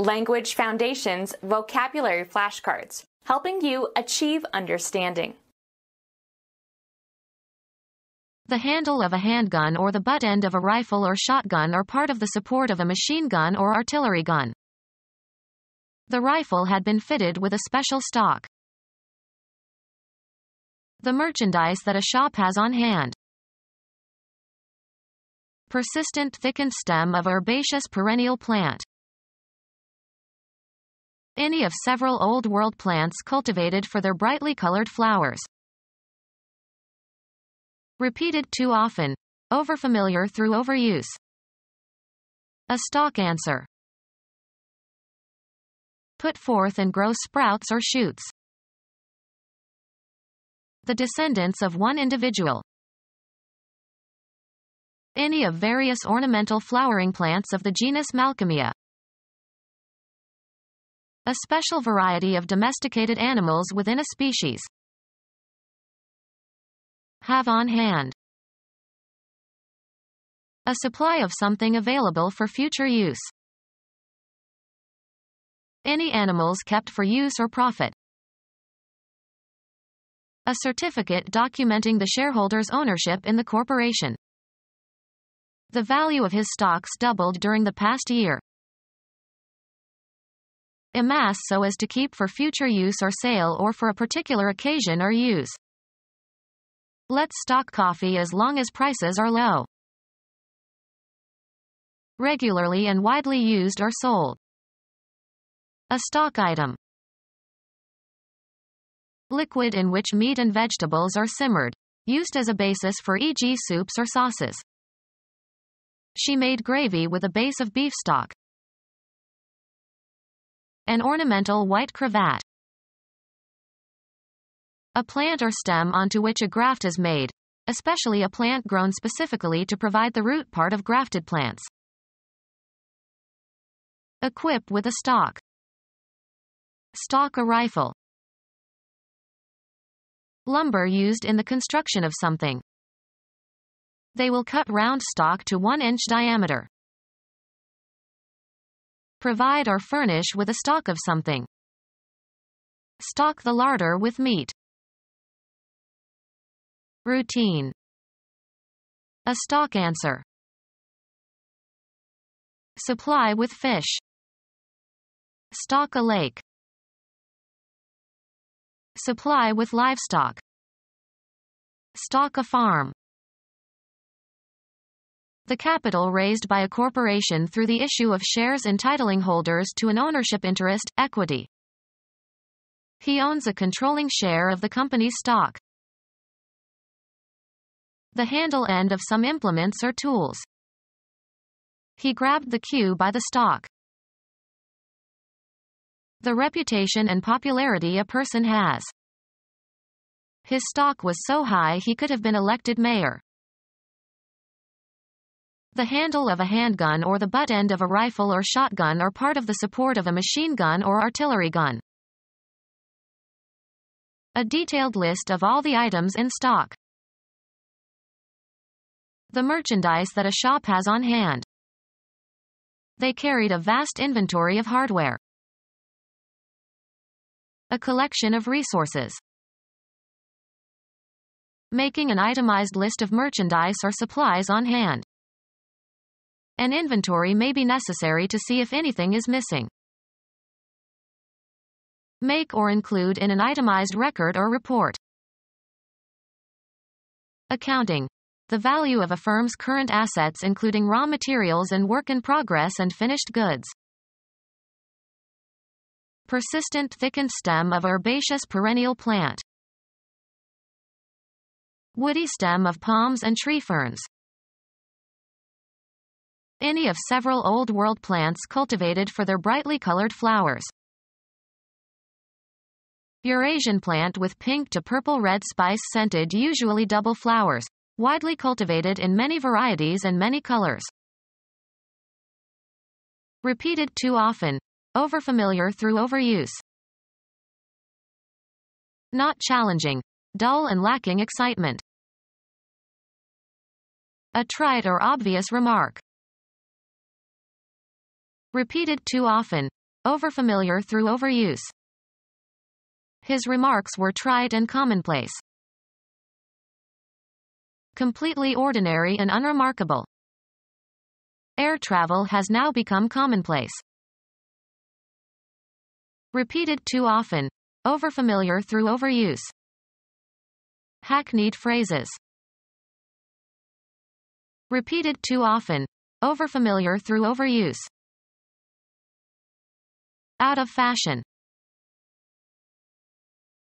Language Foundations Vocabulary Flashcards, helping you achieve understanding. The handle of a handgun or the butt end of a rifle or shotgun are part of the support of a machine gun or artillery gun. The rifle had been fitted with a special stock. The merchandise that a shop has on hand. Persistent thickened stem of herbaceous perennial plant. Any of several Old World plants cultivated for their brightly colored flowers. Repeated too often. Overfamiliar through overuse. A stalk answer. Put forth and grow sprouts or shoots. The descendants of one individual. Any of various ornamental flowering plants of the genus Malcolmia. A special variety of domesticated animals within a species. Have on hand. A supply of something available for future use. Any animals kept for use or profit. A certificate documenting the shareholder's ownership in the corporation. The value of his stocks doubled during the past year. Amass so as to keep for future use or sale or for a particular occasion or use. Let's stock coffee as long as prices are low. Regularly and widely used or sold. A stock item. Liquid in which meat and vegetables are simmered, used as a basis for e.g. soups or sauces. She made gravy with a base of beef stock. An ornamental white cravat. A plant or stem onto which a graft is made, especially a plant grown specifically to provide the root part of grafted plants. Equip with a stock. Stock a rifle. Lumber used in the construction of something. They will cut round stock to 1 inch diameter. Provide or furnish with a stock of something. Stock the larder with meat. Routine. A stock answer. Supply with fish. Stock a lake. Supply with livestock. Stock a farm. The capital raised by a corporation through the issue of shares entitling holders to an ownership interest, equity. He owns a controlling share of the company's stock. The handle end of some implements or tools. He grabbed the cue by the stalk. The reputation and popularity a person has. His stock was so high he could have been elected mayor. The handle of a handgun or the butt end of a rifle or shotgun are part of the support of a machine gun or artillery gun. A detailed list of all the items in stock. The merchandise that a shop has on hand. They carried a vast inventory of hardware. A collection of resources. Making an itemized list of merchandise or supplies on hand. An inventory may be necessary to see if anything is missing. Make or include in an itemized record or report. Accounting. The value of a firm's current assets including raw materials and work in progress and finished goods. Persistent thickened stem of herbaceous perennial plant. Woody stem of palms and tree ferns. Any of several Old World plants cultivated for their brightly colored flowers. Eurasian plant with pink to purple-red spice-scented usually double flowers, widely cultivated in many varieties and many colors. Repeated too often. Overfamiliar through overuse. Not challenging. Dull and lacking excitement. A trite or obvious remark. Repeated too often. overfamiliar through overuse. His remarks were trite and commonplace. Completely ordinary and unremarkable. Air travel has now become commonplace. Repeated too often, overfamiliar through overuse. Hackneyed phrases. Repeated too often, overfamiliar through overuse. Out of fashion.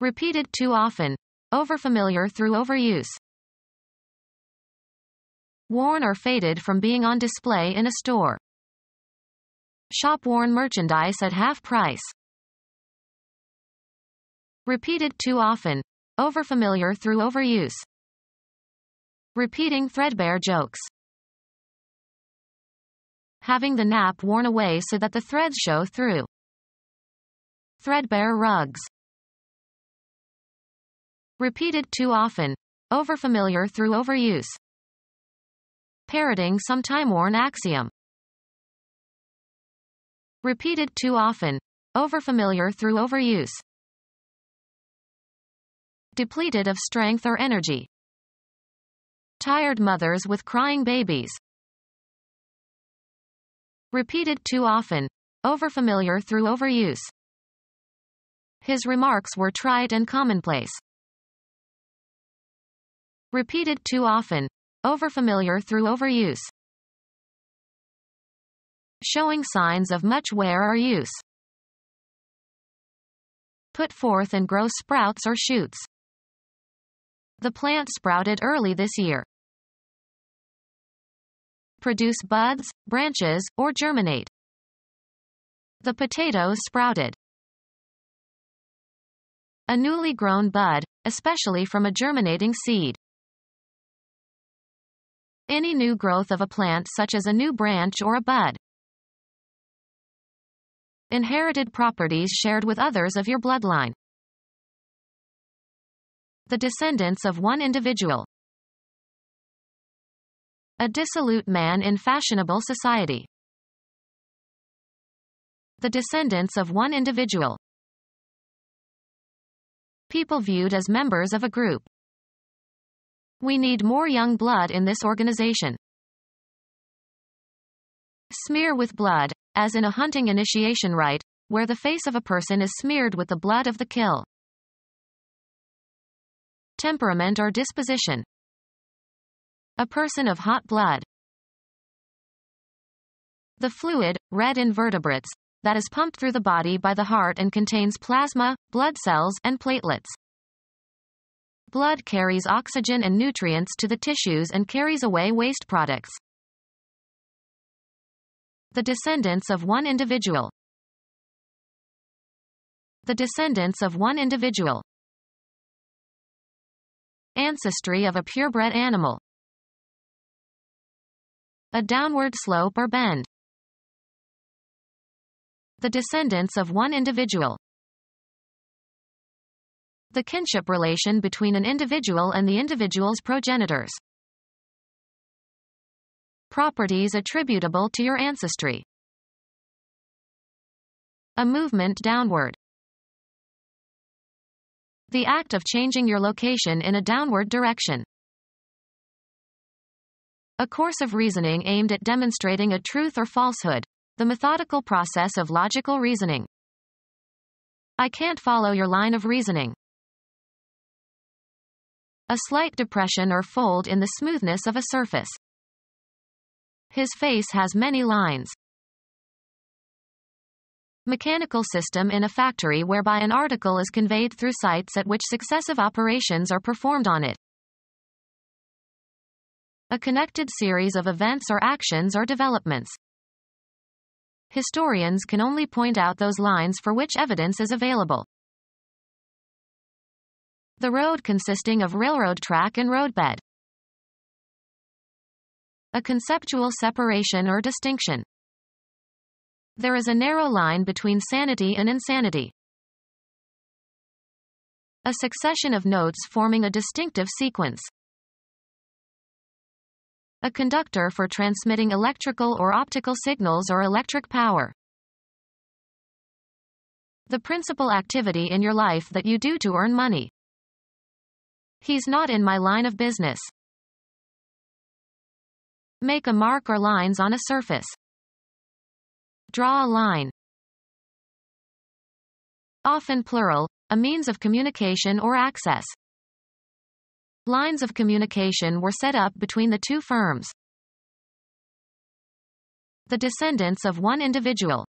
Repeated too often, overfamiliar through overuse. Worn or faded from being on display in a store. Shop-worn merchandise at half price. Repeated too often, overfamiliar through overuse. Repeating threadbare jokes. Having the nap worn away so that the threads show through. Threadbare rugs. Repeated too often, overfamiliar through overuse. Parroting some time-worn axiom. Repeated too often, overfamiliar through overuse. Depleted of strength or energy. Tired mothers with crying babies. Repeated too often, overfamiliar through overuse. His remarks were trite and commonplace. Repeated too often, overfamiliar through overuse. Showing signs of much wear or use. Put forth and grow sprouts or shoots. The plant sprouted early this year. Produce buds, branches, or germinate. The potatoes sprouted. A newly grown bud, especially from a germinating seed. Any new growth of a plant such as a new branch or a bud. Inherited properties shared with others of your bloodline. The descendants of one individual. A dissolute man in fashionable society. The descendants of one individual. People viewed as members of a group. We need more young blood in this organization. Smear with blood, as in a hunting initiation rite, where the face of a person is smeared with the blood of the kill. Temperament or disposition. A person of hot blood. The fluid, red invertebrates, that is pumped through the body by the heart and contains plasma, blood cells, and platelets. Blood carries oxygen and nutrients to the tissues and carries away waste products. The descendants of one individual. The descendants of one individual. Ancestry of a purebred animal. A downward slope or bend. The descendants of one individual. The kinship relation between an individual and the individual's progenitors. Properties attributable to your ancestry. A movement downward. The act of changing your location in a downward direction. A course of reasoning aimed at demonstrating a truth or falsehood. The methodical process of logical reasoning. I can't follow your line of reasoning. A slight depression or fold in the smoothness of a surface. His face has many lines. Mechanical system in a factory whereby an article is conveyed through sites at which successive operations are performed on it. A connected series of events or actions or developments. Historians can only point out those lines for which evidence is available. The road consisting of railroad track and roadbed. A conceptual separation or distinction. There is a narrow line between sanity and insanity. A succession of notes forming a distinctive sequence. A conductor for transmitting electrical or optical signals or electric power. The principal activity in your life that you do to earn money. He's not in my line of business. Make a mark or lines on a surface. Draw a line. Often plural, a means of communication or access. Lines of communication were set up between the two firms. The descendants of one individual.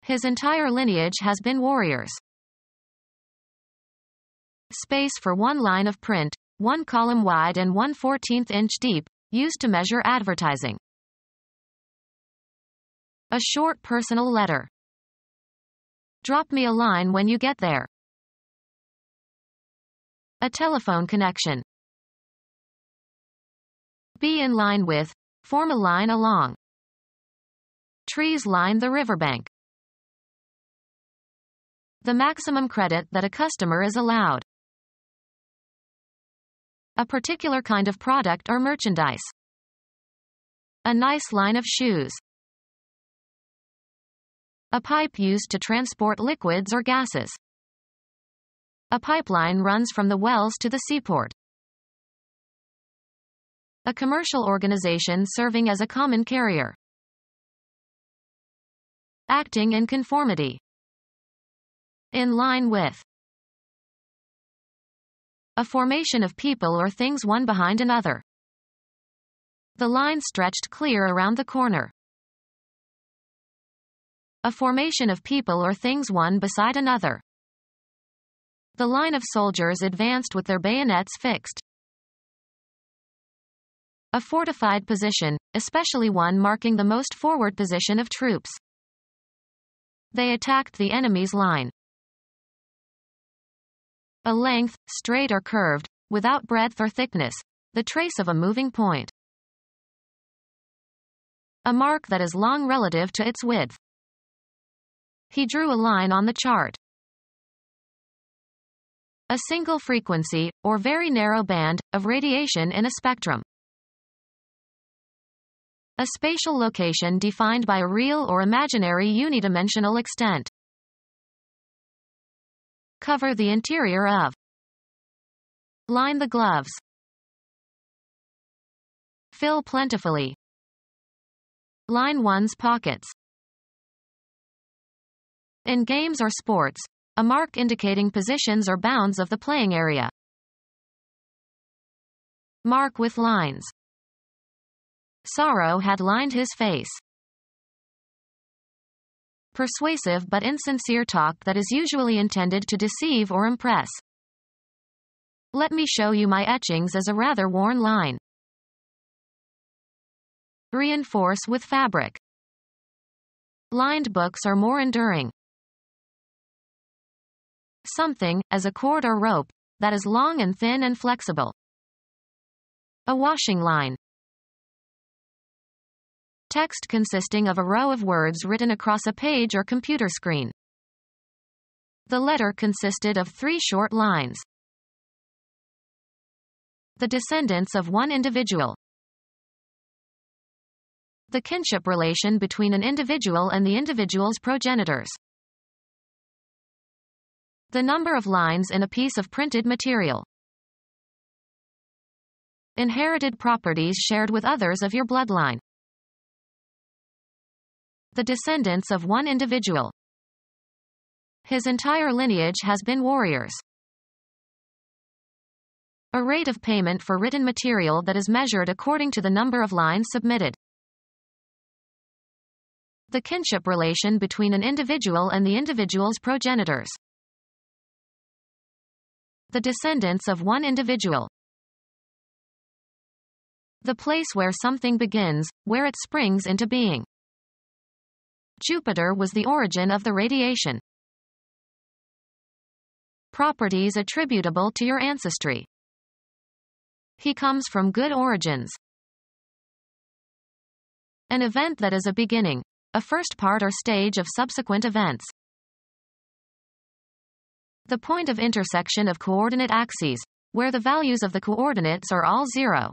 His entire lineage has been warriors. Space for one line of print, 1 column wide and 1/14 inch deep, used to measure advertising. A short personal letter. Drop me a line when you get there. A telephone connection. Be in line with, form a line along. Trees line the riverbank. The maximum credit that a customer is allowed. A particular kind of product or merchandise. A nice line of shoes. A pipe used to transport liquids or gases. A pipeline runs from the wells to the seaport. A commercial organization serving as a common carrier. Acting in conformity. In line with. A formation of people or things one behind another. The line stretched clear around the corner. A formation of people or things one beside another. The line of soldiers advanced with their bayonets fixed. A fortified position, especially one marking the most forward position of troops. They attacked the enemy's line. A length, straight or curved, without breadth or thickness, the trace of a moving point. A mark that is long relative to its width. He drew a line on the chart. A single frequency, or very narrow band, of radiation in a spectrum. A spatial location defined by a real or imaginary unidimensional extent. Cover the interior of. Line the gloves. Fill plentifully. Line one's pockets. In games or sports, a mark indicating positions or bounds of the playing area. Mark with lines. Sorrow had lined his face. Persuasive but insincere talk that is usually intended to deceive or impress. Let me show you my etchings as a rather worn line. Reinforce with fabric. Lined books are more enduring. Something, as a cord or rope, that is long and thin and flexible. A washing line. Text consisting of a row of words written across a page or computer screen. The letter consisted of 3 short lines. The descendants of one individual. The kinship relation between an individual and the individual's progenitors. The number of lines in a piece of printed material. Inherited properties shared with others of your bloodline. The descendants of one individual. His entire lineage has been warriors. A rate of payment for written material that is measured according to the number of lines submitted. The kinship relation between an individual and the individual's progenitors. The descendants of one individual. The place where something begins, where it springs into being. Jupiter was the origin of the radiation. Properties attributable to your ancestry. He comes from good origins. An event that is a beginning, a first part or stage of subsequent events. The point of intersection of coordinate axes, where the values of the coordinates are all 0.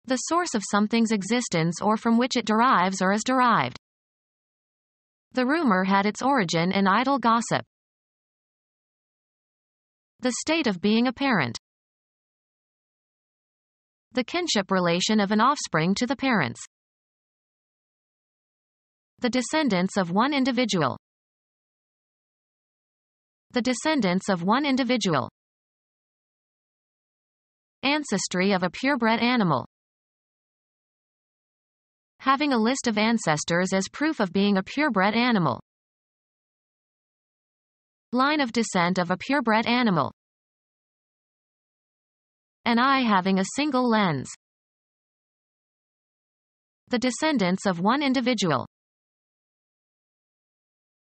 The source of something's existence or from which it derives or is derived. The rumor had its origin in idle gossip. The state of being a parent. The kinship relation of an offspring to the parents. The descendants of one individual. The descendants of one individual. Ancestry of a purebred animal. Having a list of ancestors as proof of being a purebred animal. Line of descent of a purebred animal. An eye having a single lens. The descendants of one individual.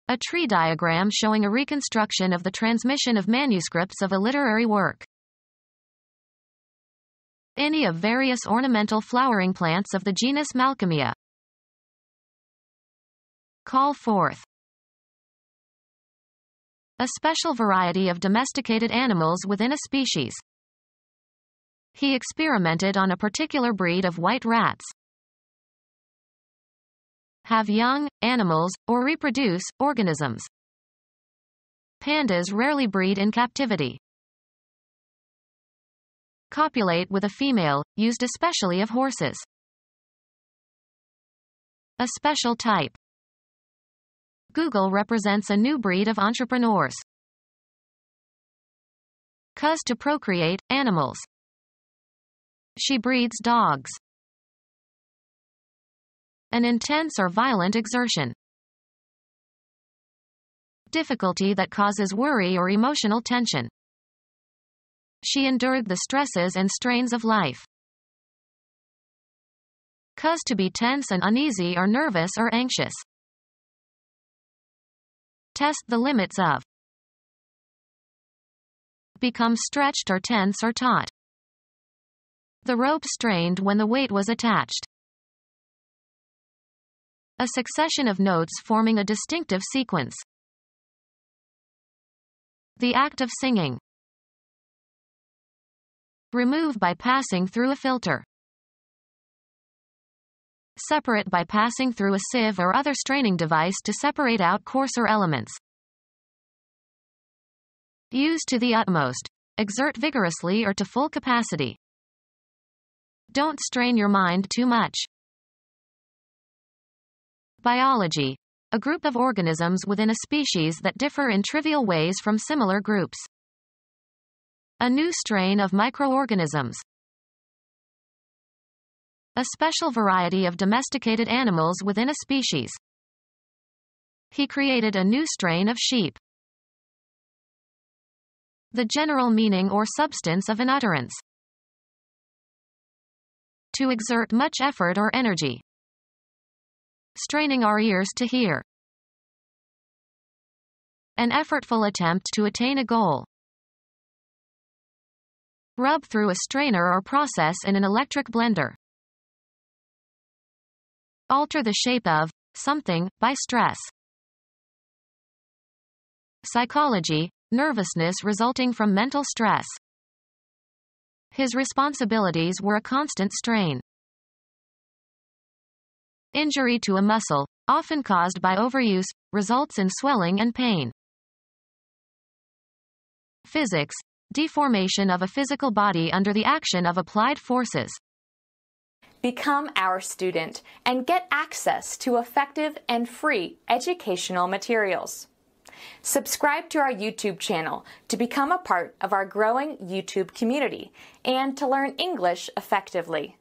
A tree diagram showing a reconstruction of the transmission of manuscripts of a literary work. Any of various ornamental flowering plants of the genus Malcolmia. Call forth. A special variety of domesticated animals within a species. He experimented on a particular breed of white rats. Have young, animals, or reproduce, organisms. Pandas rarely breed in captivity. Copulate with a female, used especially of horses. A special type. Google represents a new breed of entrepreneurs. Cuz to procreate, animals. She breeds dogs. An intense or violent exertion. Difficulty that causes worry or emotional tension. She endured the stresses and strains of life. Cause to be tense and uneasy or nervous or anxious. Test the limits of. Become stretched or tense or taut. The rope strained when the weight was attached. A succession of notes forming a distinctive sequence. The act of singing. Remove by passing through a filter. Separate by passing through a sieve or other straining device to separate out coarser elements. Use to the utmost. Exert vigorously or to full capacity. Don't strain your mind too much. Biology. A group of organisms within a species that differ in trivial ways from similar groups. A new strain of microorganisms. A special variety of domesticated animals within a species. He created a new strain of sheep. The general meaning or substance of an utterance. To exert much effort or energy. Straining our ears to hear. An effortful attempt to attain a goal. Rub through a strainer or process in an electric blender. Alter the shape of something by stress. Psychology. Nervousness resulting from mental stress. His responsibilities were a constant strain. Injury to a muscle, often caused by overuse, results in swelling and pain. Physics. Deformation of a physical body under the action of applied forces. Become our student and get access to effective and free educational materials. Subscribe to our YouTube channel to become a part of our growing YouTube community and to learn English effectively.